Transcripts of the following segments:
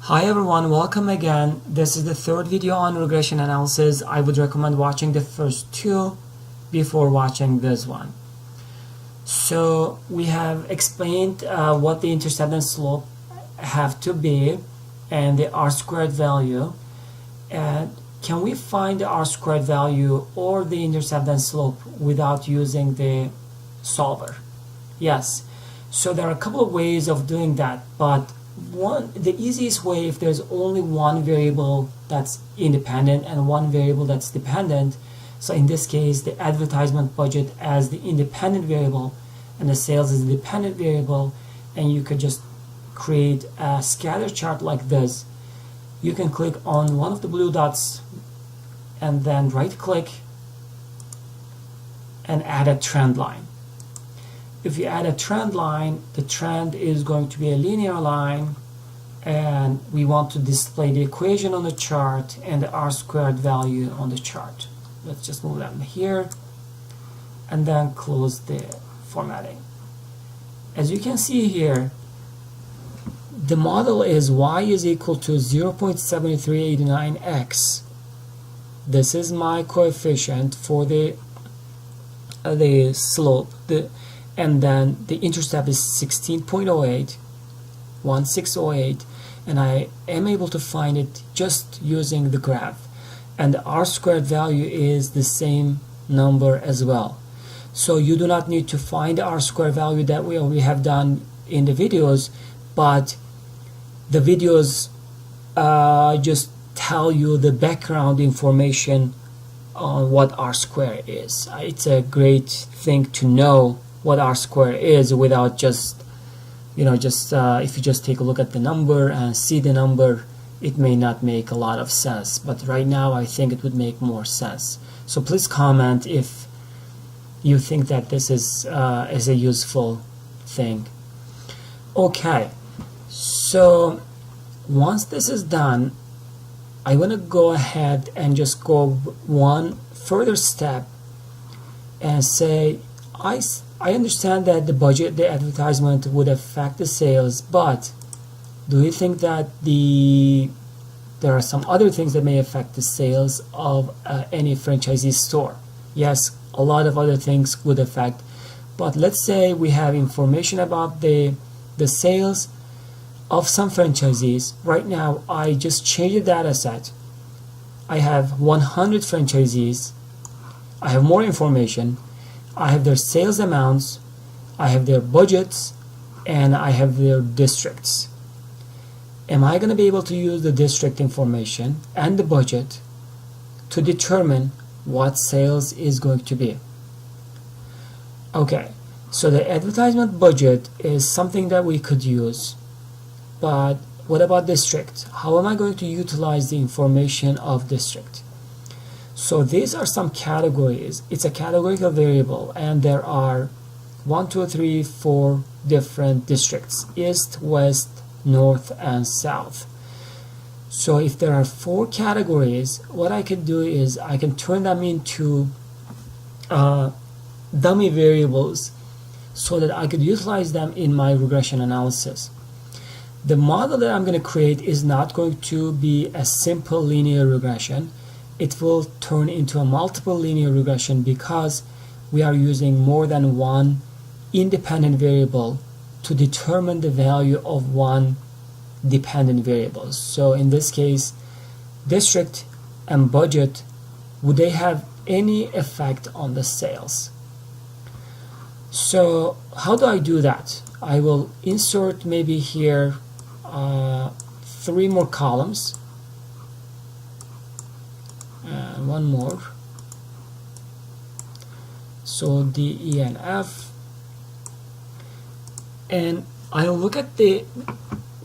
Hi everyone, welcome again. This is the third video on regression analysis. I would recommend watching the first two before watching this one. So we have explained what the intercept and slope have to be and the r-squared value. And can we find the r-squared value or the intercept and slope without using the solver? Yes. So there are a couple of ways of doing that, but the easiest way, if there's only one variable that's independent and one variable that's dependent, so in this case the advertisement budget as the independent variable and the sales is the dependent variable, and you could just create a scatter chart like this. You can click on one of the blue dots and then right click and add a trend line. If you add a trend line, the trend is going to be a linear line, and we want to display the equation on the chart and the r-squared value on the chart. Let's just move them here and then close the formatting. As you can see here, the model is y is equal to 0.7389x. This is my coefficient for the slope. And then the intercept is 16.08, 1608, and I am able to find it just using the graph. And the r-squared value is the same number as well. So you do not need to find the r-squared value that we have done in the videos, but the videos just tell you the background information on what r-squared is. It's a great thing to know what r-squared is without just if you just take a look at the number and see the number, it may not make a lot of sense, but right now I think it would make more sense. So please comment if you think that this is a useful thing. Okay, so once this is done, I want to go ahead and just go one further step and say I understand that the budget, the advertisement would affect the sales, but do you think that there are some other things that may affect the sales of any franchisee store? Yes, a lot of other things would affect, but let's say we have information about the sales of some franchisees. Right now, I just changed the data set. I have 100 franchisees. I have more information. I have their sales amounts, I have their budgets, and I have their districts. Am I going to be able to use the district information and the budget to determine what sales is going to be? Okay, so the advertisement budget is something that we could use, but what about district? How am I going to utilize the information of district? So these are some categories. It's a categorical variable, and there are 4 different districts: east, west, north, and south. So if there are 4 categories, what I can do is I can turn them into dummy variables so that I could utilize them in my regression analysis. The model that I'm going to create is not going to be a simple linear regression. It will turn into a multiple linear regression because we are using more than one independent variable to determine the value of one dependent variable. So in this case, district and budget, would they have any effect on the sales? So how do I do that? I will insert maybe here 3 more columns. And one more. So D, E, and F. And I'll look at the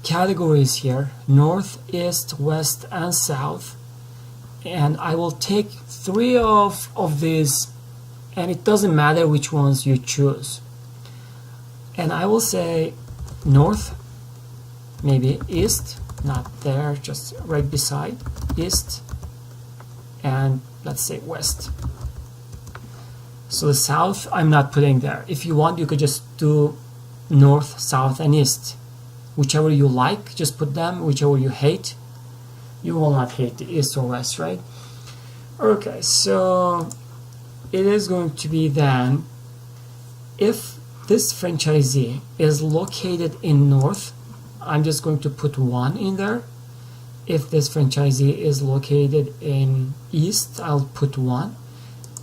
categories here: north, east, west, and south. And I will take 3 of these, and it doesn't matter which ones you choose. And I will say north, maybe east, not there, just right beside east, and let's say west. So the south I'm not putting there. If you want, you could just do north, south, and east. whichever you like, just put them. Whichever you hate, you will not hate the east or west, right? Okay, so it is going to be then, if this franchisee is located in north, I'm just going to put 1 in there. If this franchisee is located in east, I'll put 1.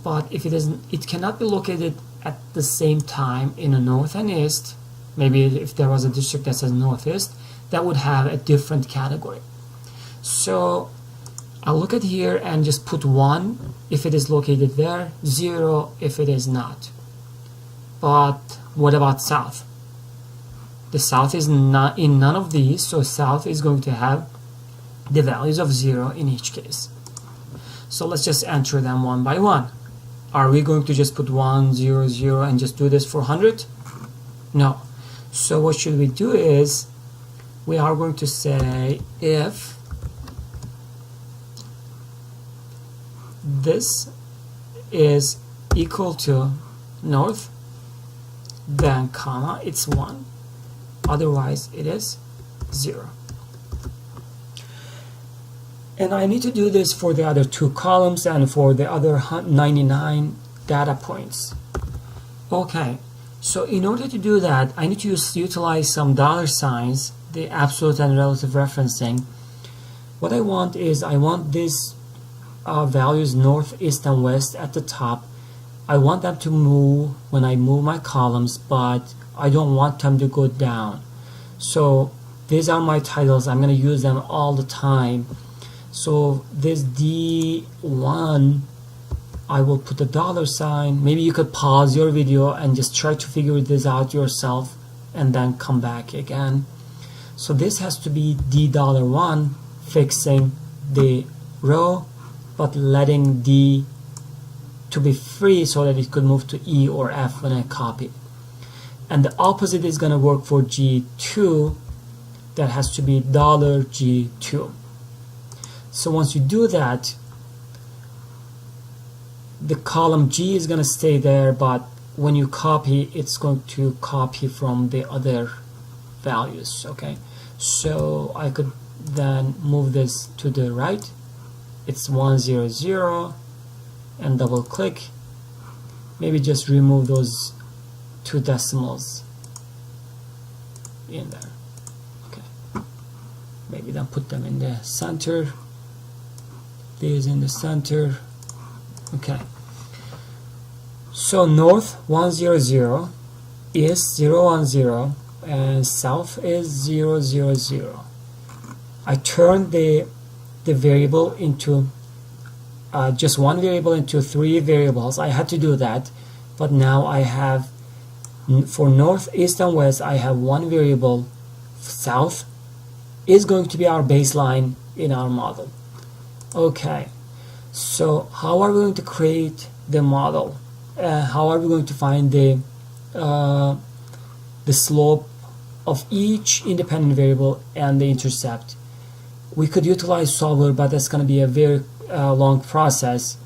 But if it cannot be located at the same time in the north and east. Maybe if there was a district that says northeast, that would have a different category. So I'll look at here and just put 1 if it is located there, 0 if it is not. But what about south? The south is not in none of these, so south is going to have the values of 0 in each case. So let's just enter them one by one. Are we going to just put 1, 0, 0 and just do this for 100? No. So what should we do is, we are going to say if this is equal to north, then comma, it's 1. Otherwise it is 0. And I need to do this for the other 2 columns and for the other 99 data points. Okay, so in order to do that, I need to utilize some dollar signs, the absolute and relative referencing. What I want is, I want these values north, east, and west at the top. I want them to move when I move my columns, but I don't want them to go down. So these are my titles. I'm going to use them all the time. So this D1, I will put a dollar sign. Maybe you could pause your video and just try to figure this out yourself and then come back again. So this has to be D$1, fixing the row but letting D to be free so that it could move to E or F when I copy. And the opposite is going to work for G2. That has to be $G2. So once you do that, the column G is going to stay there, but when you copy, it's going to copy from the other values. Okay, so I could then move this to the right. It's 100 and double click. Maybe just remove those 2 decimals in there. Okay, maybe then put them in the center. These in the center. Okay, so north 100, east 010, and south is 000. I turned the variable into just one variable into 3 variables. I had to do that, but now I have, for north, east, and west, I have 1 variable. South is going to be our baseline in our model. Okay, so how are we going to create the model? How are we going to find the slope of each independent variable and the intercept? We could utilize solver, but that's going to be a very long process.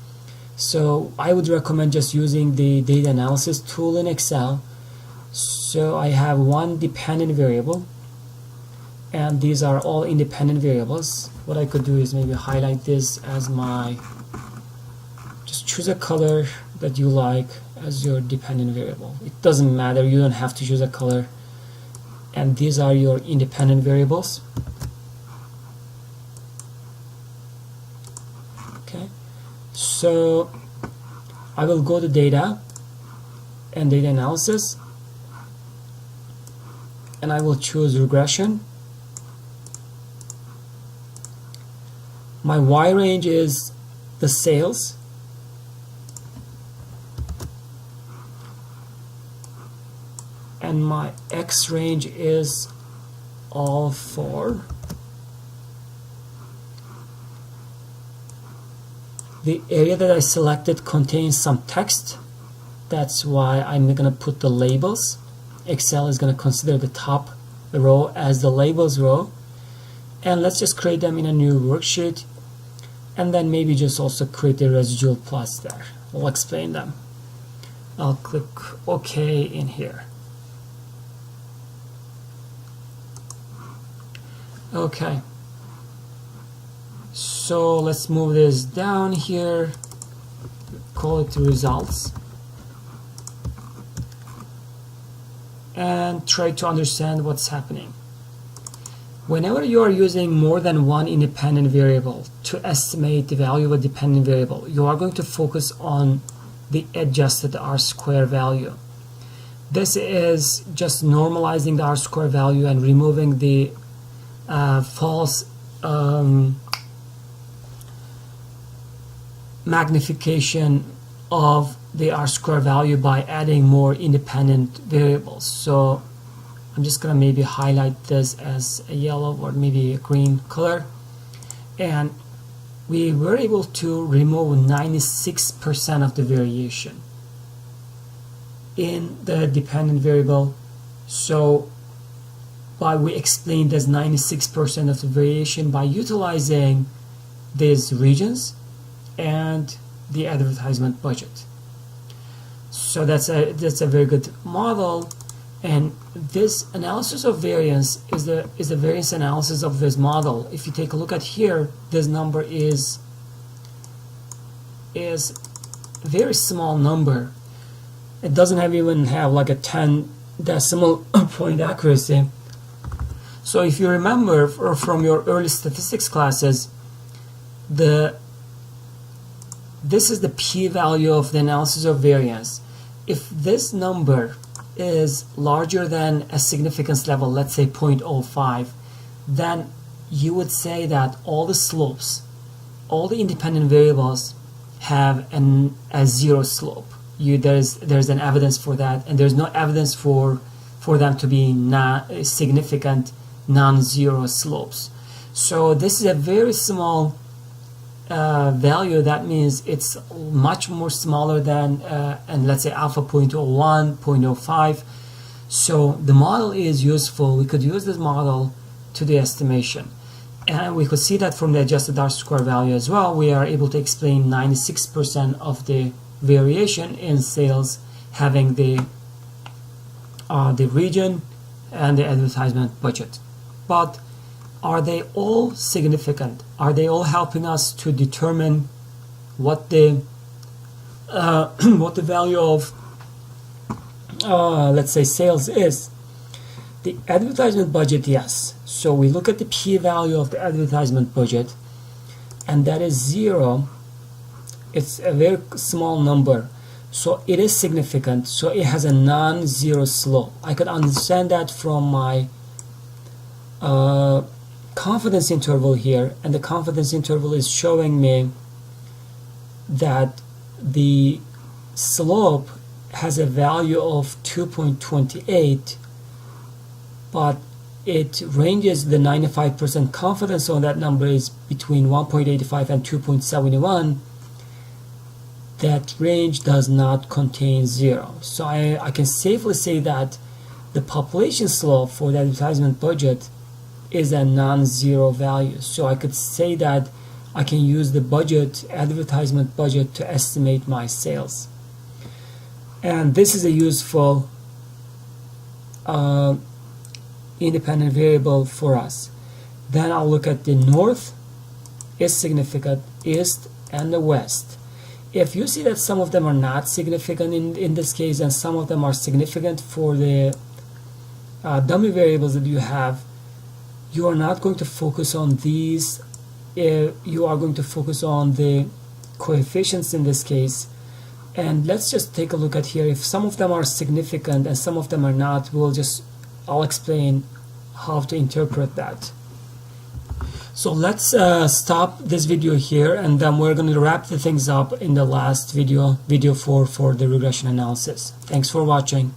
So I would recommend just using the data analysis tool in Excel. So I have 1 dependent variable, and these are all independent variables. What I could do is maybe highlight this as my, just choose a color that you like as your dependent variable. It doesn't matter, you don't have to choose a color. And these are your independent variables. Okay, so I will go to data and data analysis, and I will choose regression. My Y range is the sales, and my X range is all 4. The area that I selected contains some text. That's why I'm going to put the labels. Excel is going to consider the top row as the labels row. And let's just create them in a new worksheet, and then maybe just also create the residual plots there. We'll explain them. I'll click OK in here. Okay, so let's move this down here, call it results, and try to understand what's happening. Whenever you are using more than one independent variable to estimate the value of a dependent variable, you are going to focus on the adjusted R-square value. This is just normalizing the R-square value and removing the false magnification of the R-square value by adding more independent variables. So I'm just going to maybe highlight this as a yellow or maybe a green color, and we were able to remove 96% of the variation in the dependent variable. So we explained this 96% of the variation by utilizing these regions and the advertisement budget. So that's a very good model. And this analysis of variance is the variance analysis of this model. If you take a look at here, this number is a very small number. It doesn't even have like a 10 decimal point accuracy. So if you remember from your early statistics classes, this is the p-value of the analysis of variance. If this number is larger than a significance level, let's say 0.05, then you would say that all the slopes, all the independent variables have a zero slope. There's an evidence for that, and there's no evidence for them to be significant non-zero slopes. So this is a very small value. That means it's much more smaller than and let's say alpha 0.01, 0.05. So the model is useful. We could use this model to the estimation, and we could see that from the adjusted R-square value as well. We are able to explain 96% of the variation in sales having the region and the advertisement budget. But are they all significant? Are they all helping us to determine what the value of let's say sales is? The advertisement budget, yes. So we look at the p-value of the advertisement budget, and that is 0. It's a very small number, so it is significant. So it has a non-zero slope. I could understand that from my confidence interval here, and the confidence interval is showing me that the slope has a value of 2.28, but it ranges. The 95% confidence on that number is between 1.85 and 2.71. That range does not contain 0. So I can safely say that the population slope for the advertisement budget is a non-zero value. So I could say that I can use the advertisement budget to estimate my sales. And this is a useful independent variable for us. Then I'll look at the north is significant, east, and the west. If you see that some of them are not significant in this case, and some of them are significant for the dummy variables that you have, you are not going to focus on these. You are going to focus on the coefficients in this case. And let's just take a look at here. If some of them are significant and some of them are not, I'll explain how to interpret that. So let's stop this video here, and then we're going to wrap the things up in the last video 4 for the regression analysis. Thanks for watching.